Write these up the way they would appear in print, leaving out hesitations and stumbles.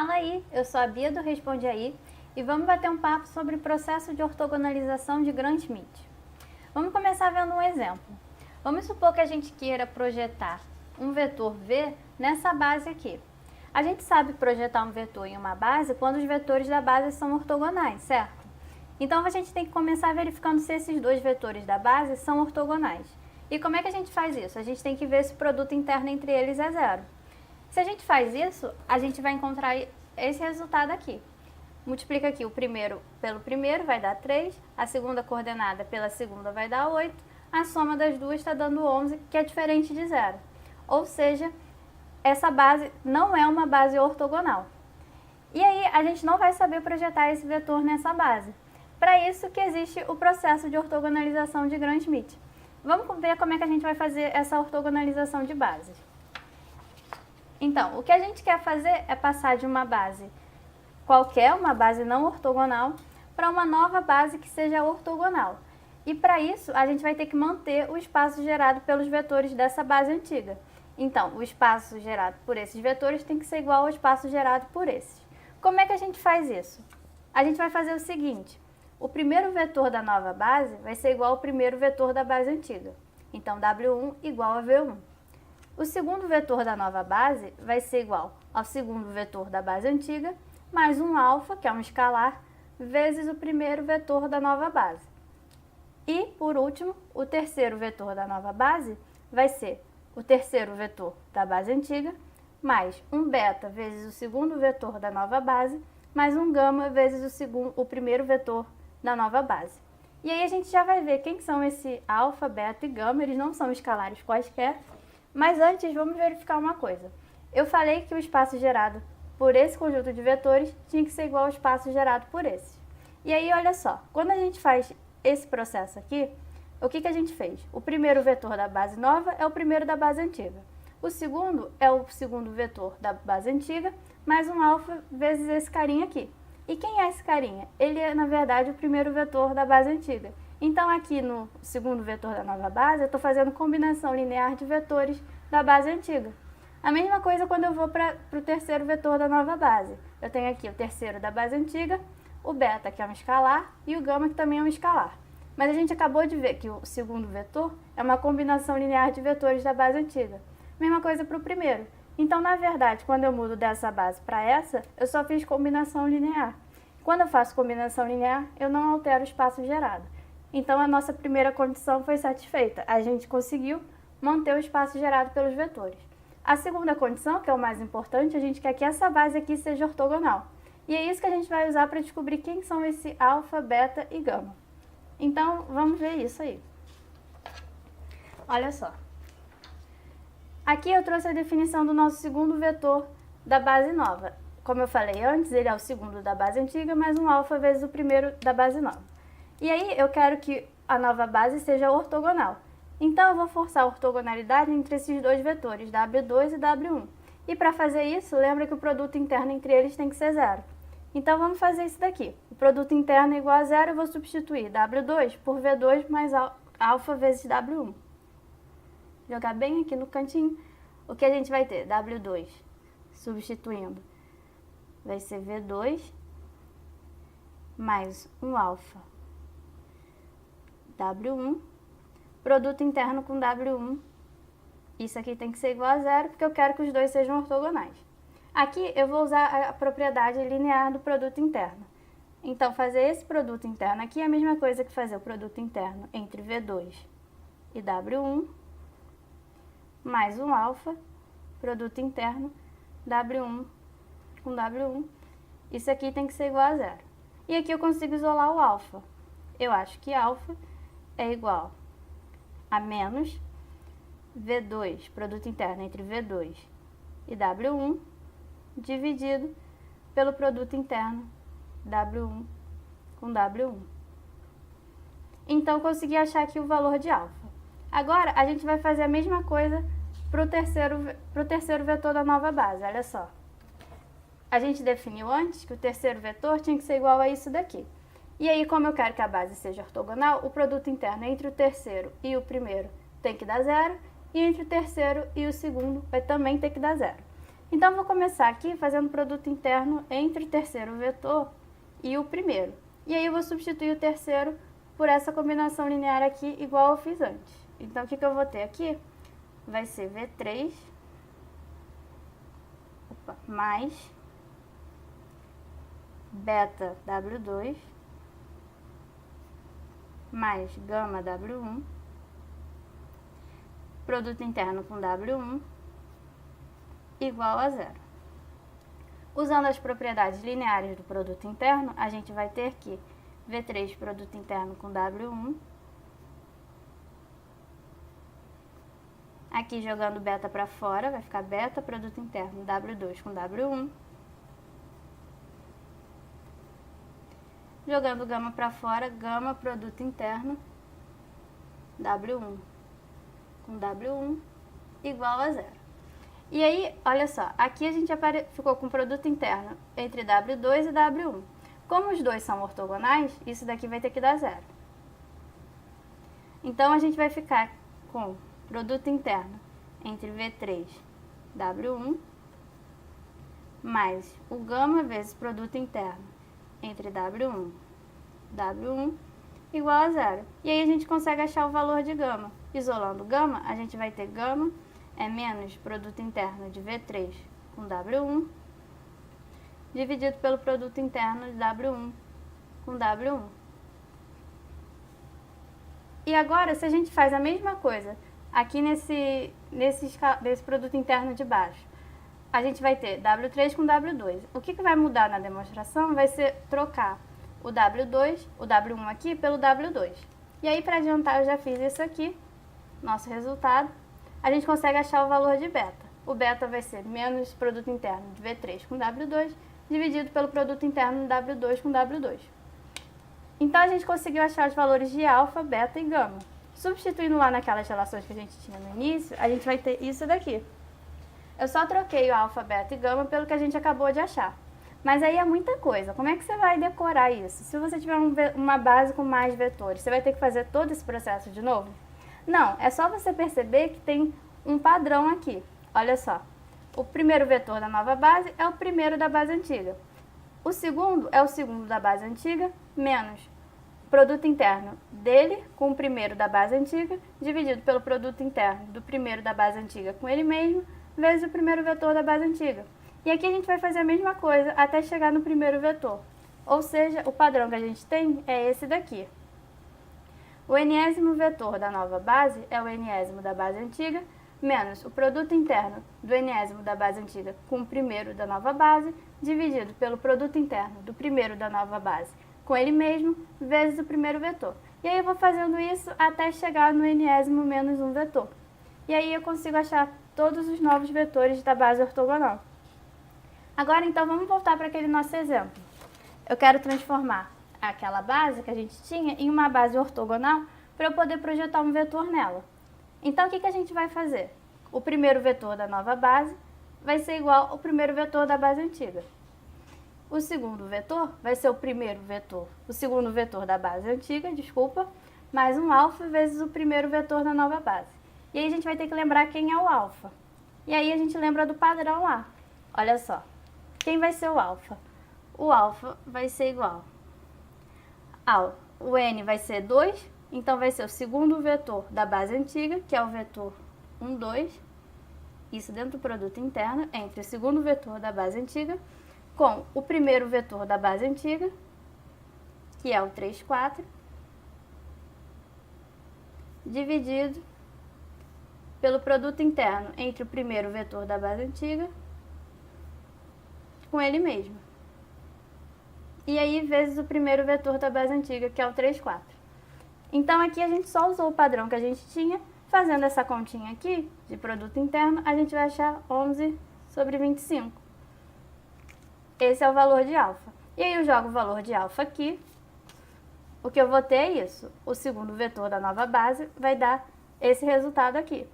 Fala aí, eu sou a Bia do Responde Aí e vamos bater um papo sobre o processo de ortogonalização de Gram-Schmidt. Vamos começar vendo um exemplo. Vamos supor que a gente queira projetar um vetor V nessa base aqui. A gente sabe projetar um vetor em uma base quando os vetores da base são ortogonais, certo? Então a gente tem que começar verificando se esses dois vetores da base são ortogonais. E como é que a gente faz isso? A gente tem que ver se o produto interno entre eles é zero. Se a gente faz isso, a gente vai encontrar esse resultado aqui. Multiplica aqui o primeiro pelo primeiro, vai dar 3, a segunda coordenada pela segunda vai dar 8, a soma das duas está dando 11, que é diferente de zero. Ou seja, essa base não é uma base ortogonal. E aí a gente não vai saber projetar esse vetor nessa base. Para isso que existe o processo de ortogonalização de Gram-Schmidt. Vamos ver como é que a gente vai fazer essa ortogonalização de bases. Então, o que a gente quer fazer é passar de uma base qualquer, uma base não ortogonal, para uma nova base que seja ortogonal. E para isso, a gente vai ter que manter o espaço gerado pelos vetores dessa base antiga. Então, o espaço gerado por esses vetores tem que ser igual ao espaço gerado por esses. Como é que a gente faz isso? A gente vai fazer o seguinte: o primeiro vetor da nova base vai ser igual ao primeiro vetor da base antiga. Então, W1 igual a V1. O segundo vetor da nova base vai ser igual ao segundo vetor da base antiga, mais um alfa, que é um escalar, vezes o primeiro vetor da nova base. E, por último, o terceiro vetor da nova base vai ser o terceiro vetor da base antiga, mais um beta vezes o segundo vetor da nova base, mais um gama vezes o primeiro vetor da nova base. E aí a gente já vai ver quem são esse alfa, beta e gama, eles não são escalares quaisquer. Mas antes, vamos verificar uma coisa. Eu falei que o espaço gerado por esse conjunto de vetores tinha que ser igual ao espaço gerado por esses. E aí, olha só, quando a gente faz esse processo aqui, o que a gente fez? O primeiro vetor da base nova é o primeiro da base antiga. O segundo é o segundo vetor da base antiga, mais um alfa vezes esse carinha aqui. E quem é esse carinha? Ele é, na verdade, o primeiro vetor da base antiga. Então, aqui no segundo vetor da nova base, eu estou fazendo combinação linear de vetores da base antiga. A mesma coisa quando eu vou para o terceiro vetor da nova base. Eu tenho aqui o terceiro da base antiga, o beta, que é um escalar, e o gama, que também é um escalar. Mas a gente acabou de ver que o segundo vetor é uma combinação linear de vetores da base antiga. Mesma coisa para o primeiro. Então, na verdade, quando eu mudo dessa base para essa, eu só fiz combinação linear. Quando eu faço combinação linear, eu não altero o espaço gerado. Então, a nossa primeira condição foi satisfeita. A gente conseguiu manter o espaço gerado pelos vetores. A segunda condição, que é o mais importante, a gente quer que essa base aqui seja ortogonal. E é isso que a gente vai usar para descobrir quem são esse alfa, beta e gama. Então, vamos ver isso aí. Olha só. Aqui eu trouxe a definição do nosso segundo vetor da base nova. Como eu falei antes, ele é o segundo da base antiga, mais um alfa vezes o primeiro da base nova. E aí eu quero que a nova base seja ortogonal. Então eu vou forçar a ortogonalidade entre esses dois vetores, W2 e W1. E para fazer isso, lembra que o produto interno entre eles tem que ser zero. Então vamos fazer isso daqui. O produto interno é igual a zero, eu vou substituir W2 por V2 mais alfa vezes W1. Jogar bem aqui no cantinho. O que a gente vai ter? W2 substituindo vai ser V2 mais um alfa W1, produto interno com W1, isso aqui tem que ser igual a zero, porque eu quero que os dois sejam ortogonais. Aqui eu vou usar a propriedade linear do produto interno. Então, fazer esse produto interno aqui é a mesma coisa que fazer o produto interno entre V2 e W1, mais um alfa, produto interno, W1 com W1. Isso aqui tem que ser igual a zero. E aqui eu consigo isolar o alfa. Eu acho que alfa é igual a menos V2, produto interno entre V2 e W1, dividido pelo produto interno W1 com W1. Então, consegui achar aqui o valor de alfa. Agora, a gente vai fazer a mesma coisa para o terceiro vetor da nova base. Olha só. A gente definiu antes que o terceiro vetor tinha que ser igual a isso daqui. E aí, como eu quero que a base seja ortogonal, o produto interno entre o terceiro e o primeiro tem que dar zero, e entre o terceiro e o segundo vai também ter que dar zero. Então, vou começar aqui fazendo produto interno entre o terceiro vetor e o primeiro. E aí, eu vou substituir o terceiro por essa combinação linear aqui, igual eu fiz antes. Então, o que eu vou ter aqui? Vai ser V3 mais beta W2 mais gama W1, produto interno com W1 igual a zero. Usando as propriedades lineares do produto interno, a gente vai ter que V3 produto interno com W1, aqui jogando beta para fora, vai ficar beta produto interno W2 com W1, jogando gama para fora, gama produto interno W1 com W1 igual a zero. E aí, olha só, aqui a gente ficou com produto interno entre W2 e W1. Como os dois são ortogonais, isso daqui vai ter que dar zero. Então, a gente vai ficar com produto interno entre V3 W1 mais o gama vezes produto interno entre W1 igual a zero. E aí a gente consegue achar o valor de gama. Isolando gama, a gente vai ter gama é menos produto interno de V3 com W1 dividido pelo produto interno de W1 com W1. E agora, se a gente faz a mesma coisa aqui nesse produto interno de baixo, a gente vai ter W3 com W2. O que vai mudar na demonstração vai ser trocar o W1 aqui pelo W2. E aí, para adiantar, eu já fiz isso aqui, nosso resultado. A gente consegue achar o valor de beta. O beta vai ser menos produto interno de V3 com W2, dividido pelo produto interno de W2 com W2. Então, a gente conseguiu achar os valores de alfa, beta e gama. Substituindo lá naquelas relações que a gente tinha no início, a gente vai ter isso daqui. Eu só troquei o alfa, beta e gama pelo que a gente acabou de achar. Mas aí é muita coisa. Como é que você vai decorar isso? Se você tiver uma base com mais vetores, você vai ter que fazer todo esse processo de novo? Não, é só você perceber que tem um padrão aqui. Olha só, o primeiro vetor da nova base é o primeiro da base antiga. O segundo é o segundo da base antiga, menos o produto interno dele com o primeiro da base antiga, dividido pelo produto interno do primeiro da base antiga com ele mesmo, vezes o primeiro vetor da base antiga. E aqui a gente vai fazer a mesma coisa até chegar no primeiro vetor. Ou seja, o padrão que a gente tem é esse daqui. O enésimo vetor da nova base é o enésimo da base antiga, menos o produto interno do enésimo da base antiga com o primeiro da nova base, dividido pelo produto interno do primeiro da nova base com ele mesmo, vezes o primeiro vetor. E aí eu vou fazendo isso até chegar no enésimo menos um vetor. E aí eu consigo achar todos os novos vetores da base ortogonal. Agora, então, vamos voltar para aquele nosso exemplo. Eu quero transformar aquela base que a gente tinha em uma base ortogonal para eu poder projetar um vetor nela. Então, o que a gente vai fazer? O primeiro vetor da nova base vai ser igual ao primeiro vetor da base antiga. O segundo vetor vai ser o segundo vetor da base antiga, mais um alfa vezes o primeiro vetor da nova base. E aí a gente vai ter que lembrar quem é o alfa. E aí a gente lembra do padrão lá. Olha só. Quem vai ser o alfa? O alfa vai ser igual ao... O n vai ser 2, então vai ser o segundo vetor da base antiga, que é o vetor 1, 2. Isso dentro do produto interno, entre o segundo vetor da base antiga, com o primeiro vetor da base antiga, que é o 3, 4, dividido pelo produto interno entre o primeiro vetor da base antiga com ele mesmo. E aí, vezes o primeiro vetor da base antiga, que é o 3, 4. Então, aqui a gente só usou o padrão que a gente tinha. Fazendo essa continha aqui, de produto interno, a gente vai achar 11 sobre 25. Esse é o valor de alfa. E aí, eu jogo o valor de alfa aqui. O que eu vou ter é isso. O segundo vetor da nova base vai dar esse resultado aqui.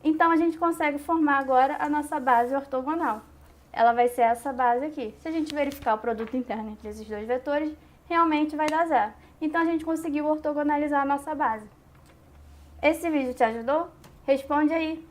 Então, a gente consegue formar agora a nossa base ortogonal. Ela vai ser essa base aqui. Se a gente verificar o produto interno entre esses dois vetores, realmente vai dar zero. Então, a gente conseguiu ortogonalizar a nossa base. Esse vídeo te ajudou? Responde aí